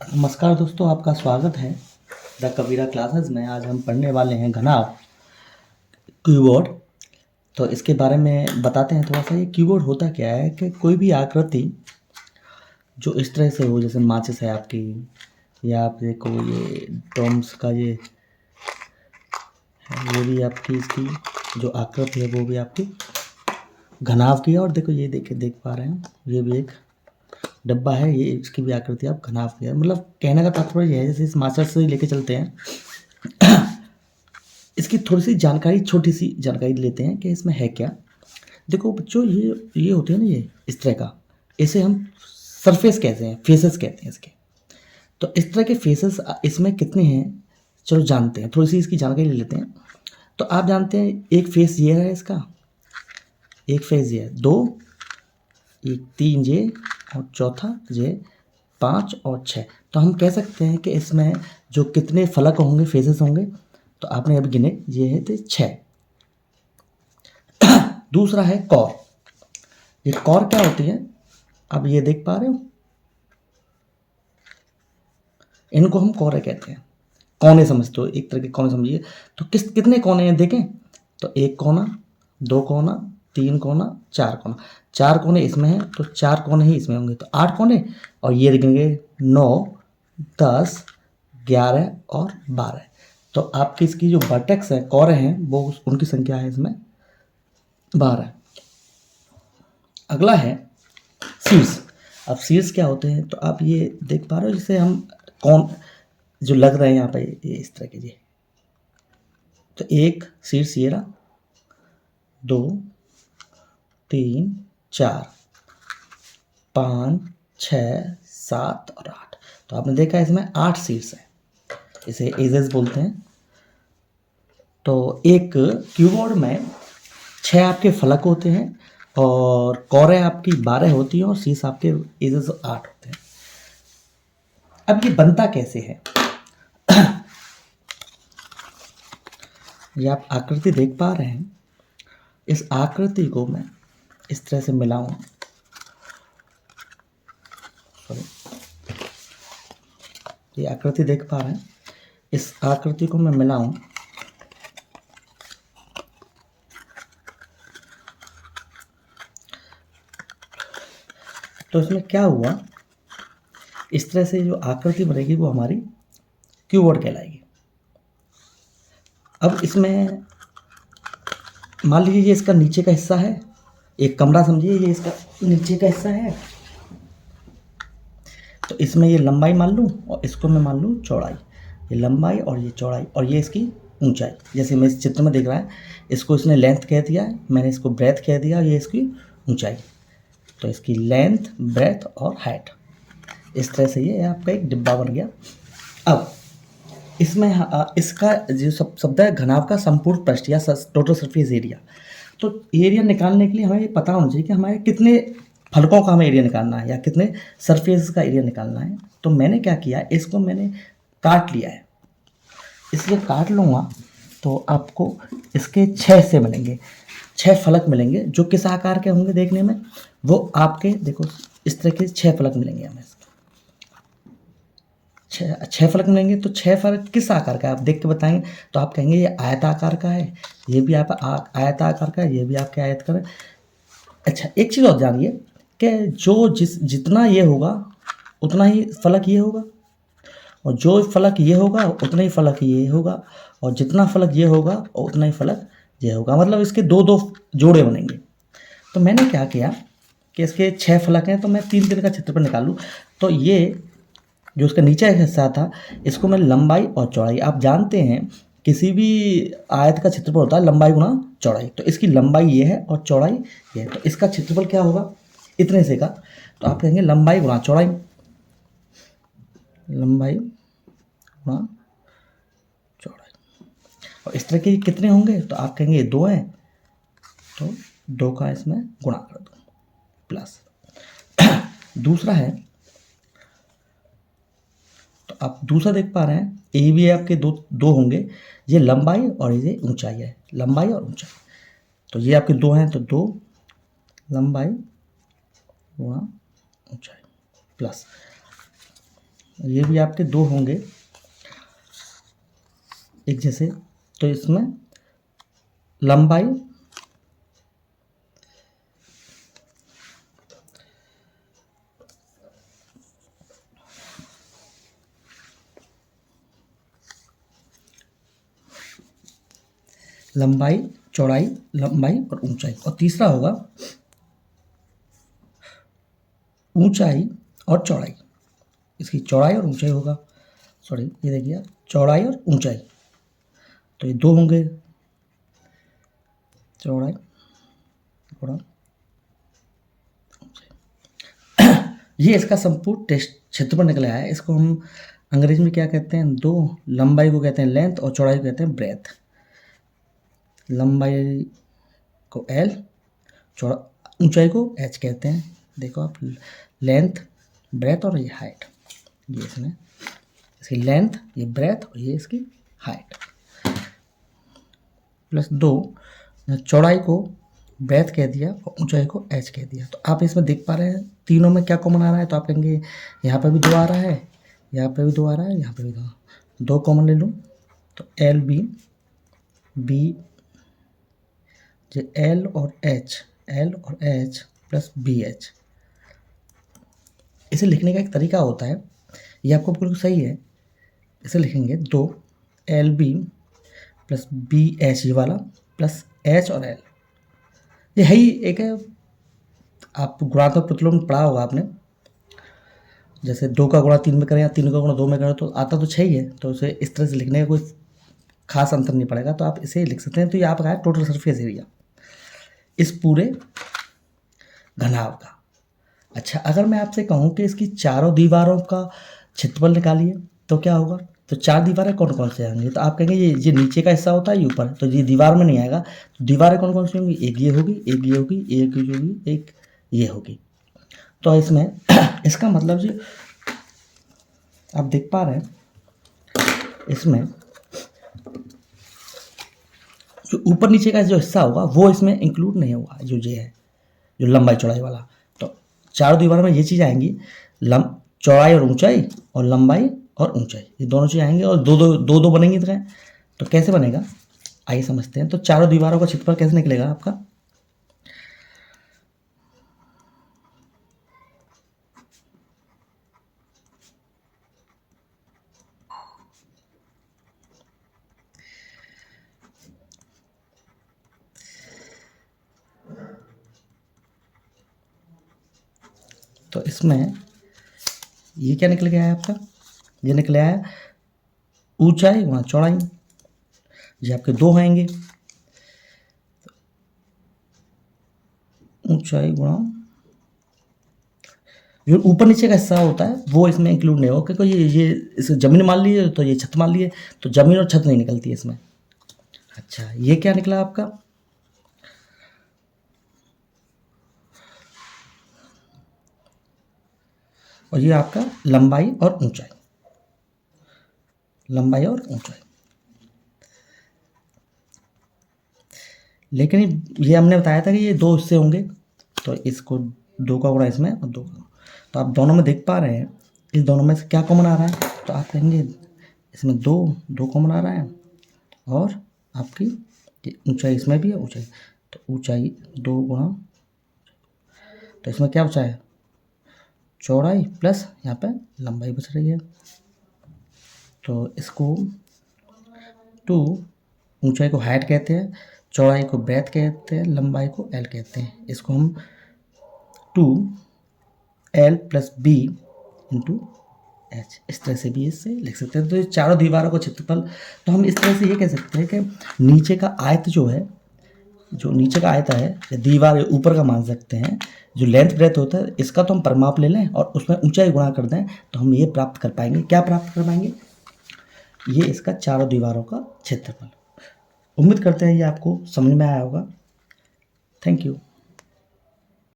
नमस्कार दोस्तों, आपका स्वागत है द कबीरा क्लासेस में। आज हम पढ़ने वाले हैं घनाभ कीबोर्ड। तो इसके बारे में बताते हैं थोड़ा सा। ये कीबोर्ड होता क्या है कि कोई भी आकृति जो इस तरह से हो, जैसे माचिस है आपकी, या आप देखो ये डोम्स का ये है, वो भी आपकी इसकी जो आकृति है वो भी आपकी घनाभ की है। और देखो ये देख पा रहे हैं, ये भी एक डब्बा है, ये इसकी भी आकृति आप घनाभ की है। मतलब कहने का तात्पर्य यह है, जैसे इस माचिस से लेके चलते हैं, इसकी थोड़ी सी जानकारी, छोटी सी जानकारी लेते हैं कि इसमें है क्या। देखो बच्चों, ये होते हैं ना, ये इस तरह का, इसे हम सरफेस कहते हैं, फेसेस कहते हैं इसके। तो इस तरह के फेसेस इसमें कितने हैं, चलो जानते हैं, थोड़ी सी इसकी जानकारी ले लेते हैं। तो आप जानते हैं एक फेस ये है इसका, एक फेस ये है, दो, एक, तीन ये, और चौथा ये, 5 और 6। तो हम कह सकते हैं कि इसमें जो कितने फलक होंगे, फेसेस होंगे, तो आपने अभी गिने, ये है तो 6। दूसरा है कॉर। ये कॉर क्या होती है, अब ये देख पा रहे हो, इनको हम कॉरे कहते हैं। कोने समझते हो, एक तरह के कोने समझिए। तो कितने कोने हैं देखें, तो एक कोना, दो कोना, तीन कोना, चार कोना। चार कोने इसमें हैं तो चार कोने ही इसमें होंगे, तो 8 कोने। और ये देखेंगे 9, 10, 11 और 12। तो आपकी इसकी जो वर्टेक्स है, कोरे हैं, वो उनकी संख्या है इसमें 12। अगला है शीर्ष। अब शीर्ष क्या होते हैं, तो आप ये देख पा रहे हो, जैसे हम कौन जो लग रहे हैं यहाँ पे, ये इस तरह के जी। तो एक शीर्ष ये रहा, 2, 3, 4, 5, 6, 7 और 8। तो आपने देखा इसमें 8 शीर्ष है, इसे एजेस बोलते हैं। तो एक कीबोर्ड में 6 आपके फलक होते हैं, और कोरे आपकी 12 होती है, और शीर्ष आपके एजेस 8 होते हैं। अब ये बनता कैसे है, ये आप आकृति देख पा रहे हैं। इस आकृति को मैं इस तरह से मिलाऊं, ये आकृति देख पा रहे हैं, इस आकृति को मैं मिलाऊं, तो इसमें क्या हुआ, इस तरह से जो आकृति बनेगी वो हमारी कीबोर्ड कहलाएगी। अब इसमें मान लीजिए ये इसका नीचे का हिस्सा है, एक कमरा समझिए, ये इसका नीचे का हिस्सा है। तो इसमें ये लंबाई मान लूँ, और इसको मैं मान लूँ चौड़ाई। ये लंबाई और ये चौड़ाई, और ये इसकी ऊंचाई। जैसे मैं इस चित्र में देख रहा है, इसको इसने लेंथ कह दिया है, मैंने इसको ब्रेथ कह दिया, ये इसकी ऊंचाई। तो इसकी लेंथ, ब्रेथ और हाइट, इस तरह से ये आपका एक डिब्बा बन गया। अब इसमें इसका जो शब्द है घनाभ का संपूर्ण पृष्ठ या टोटल सरफेस एरिया। तो एरिया निकालने के लिए हमें ये पता होना चाहिए कि हमारे कितने फलकों का हमें एरिया निकालना है, या कितने सरफेस का एरिया निकालना है। तो मैंने क्या किया, इसको मैंने काट लिया है, इसलिए काट लूँगा तो आपको इसके 6 से मिलेंगे, 6 फलक मिलेंगे, जो किस आकार के होंगे देखने में, वो आपके देखो इस तरह के 6 फलक मिलेंगे हमें। 6 फलक मिलेंगे। तो 6 फलक किस आकार का है, आप देख के बताएंगे तो आप कहेंगे ये आयताकार का है, ये भी आप आयताकार का है, ये भी आपके आयताकार है। अच्छा, एक चीज़ और जानिए कि जो जितना ये होगा उतना ही फलक ये होगा, और जो फलक ये होगा उतना ही फलक ये होगा, और जितना फलक ये होगा उतना ही फलक ये होगा। मतलब इसके दो दो जोड़े बनेंगे। तो मैंने क्या किया कि इसके 6 फलक हैं, तो मैं 3 का क्षेत्रफल निकाल लूँ। तो ये जो उसका नीचे का हिस्सा था, इसको मैं लंबाई और चौड़ाई, आप जानते हैं किसी भी आयत का क्षेत्रफल होता है लंबाई गुना चौड़ाई। तो इसकी लंबाई ये है और चौड़ाई ये है, तो इसका क्षेत्रफल क्या होगा, इतने से का। तो आप कहेंगे लंबाई गुना चौड़ाई, लंबाई गुना चौड़ाई। और इस तरह के कितने होंगे, तो आप कहेंगे ये 2 हैं, तो 2 का इसमें गुणा कर दो, प्लस। दूसरा है, तो आप दूसरा देख पा रहे हैं, ए भी आपके दो होंगे, ये लंबाई और ये ऊंचाई है, लंबाई और ऊंचाई। तो ये आपके 2 हैं, तो 2 लंबाई गुणा ऊंचाई, प्लस ये भी आपके दो होंगे एक जैसे, तो इसमें लंबाई लंबाई चौड़ाई लंबाई और ऊंचाई, और तीसरा होगा ऊंचाई और चौड़ाई। इसकी चौड़ाई और ऊंचाई होगा, सॉरी ये देखिए चौड़ाई और ऊंचाई, तो ये दो होंगे, चौड़ाई गुणा ये इसका संपूर्ण टेस्ट क्षेत्रफल निकल आया है। इसको हम अंग्रेजी में क्या कहते हैं, दो लंबाई को कहते हैं लेंथ और चौड़ाई को कहते हैं ब्रेथ। लंबाई को एल, चौड़ा ऊंचाई को एच कहते हैं। देखो आप, लेंथ ब्रेथ और ये हाइट, ये इसमें इसकी लेंथ, ये ब्रेथ और ये इसकी हाइट, प्लस दो चौड़ाई को ब्रेथ कह दिया और ऊंचाई को एच कह दिया। तो आप इसमें देख पा रहे हैं तीनों में क्या कॉमन आ रहा है, तो आप कहेंगे यहाँ पर भी दो आ रहा है, यहाँ पर भी दो आ रहा है, यहाँ पर भी दो कॉमन ले लूँ, तो एल बी बी जो एल और एच प्लस बी एच। इसे लिखने का एक तरीका होता है, ये आपको बिल्कुल सही है। इसे लिखेंगे दो L B plus B H, ये वाला प्लस एच और एल, ये है ही एक है। आप गुणात्मक प्रतिलोम में पढ़ा होगा आपने, जैसे दो का गुणा तीन में करें या तीन का गुणा दो में करें तो आता तो छह ही है, तो उसे इस तरह से लिखने का कोई खास अंतर नहीं पड़ेगा, तो आप इसे लिख सकते हैं। तो ये आपका है टोटल सरफेस एरिया इस पूरे घनाभ का। अच्छा, अगर मैं आपसे कहूँ कि इसकी चारों दीवारों का क्षेत्रफल निकालिए तो क्या होगा, तो चार दीवारें कौन कौन से आएंगी, तो आप कहेंगे ये नीचे का हिस्सा होता है, ये ऊपर, तो ये दीवार में नहीं आएगा। तो दीवारें कौन कौन सी होंगी, एक ये होगी, एक ये होगी, एक ये होगी, एक ये होगी। तो इसमें इसका मतलब जी आप देख पा रहे हैं, इसमें जो ऊपर नीचे का जो हिस्सा होगा वो इसमें इंक्लूड नहीं होगा, जो ये है जो लंबाई चौड़ाई वाला। तो चारों दीवारों में ये चीज़ आएंगी, चौड़ाई और ऊंचाई और लंबाई और ऊंचाई, ये दोनों चीज़ आएंगे और दो बनेंगी इधर। तो कैसे बनेगा आइए समझते हैं। तो चारों दीवारों का क्षेत्रफल कैसे निकलेगा आपका, तो इसमें ये क्या निकल गया है आपका, ये निकल आया है ऊंचाई गुणा चौड़ाई, ये आपके दो आएंगे, ऊंचाई गुणा जो ऊपर नीचे का हिस्सा होता है वो इसमें इंक्लूड नहीं होगा, क्योंकि ये इस जमीन मान लीजिए तो ये छत मान लीजिए, तो जमीन और छत नहीं निकलती है इसमें। अच्छा, ये क्या निकला आपका, और ये आपका लंबाई और ऊंचाई, लंबाई और ऊंचाई। लेकिन ये हमने बताया था कि ये दो हिस्से होंगे, तो इसको दो का गुणा इसमें और दो का, तो आप दोनों में देख पा रहे हैं इस दोनों में से क्या कॉमन आ रहा है, तो आप कहेंगे इसमें दो कॉमन आ रहा है, और आपकी ऊंचाई इसमें भी है, ऊंचाई, तो ऊंचाई दो गुणा, तो इसमें क्या बचा है चौड़ाई प्लस यहाँ पे लंबाई बच रही है। तो इसको टू, ऊंचाई को हाइट कहते हैं, चौड़ाई को ब्रेथ कहते हैं, लंबाई को एल कहते हैं। इसको हम 2l plus B into H इस तरह से भी इससे लिख सकते हैं। तो ये चारों दीवारों का क्षेत्रफल, तो हम इस तरह से ये कह सकते हैं कि नीचे का आयत जो है, जो नीचे का आयत है दीवार ऊपर का मान सकते हैं, जो लेंथ ब्रेथ होता है इसका तो हम परिमाप ले लें और उसमें ऊंचाई गुणा कर दें, तो हम ये प्राप्त कर पाएंगे। क्या प्राप्त कर पाएंगे, ये इसका चारों दीवारों का क्षेत्रफल। उम्मीद करते हैं ये आपको समझ में आया होगा। Thank you.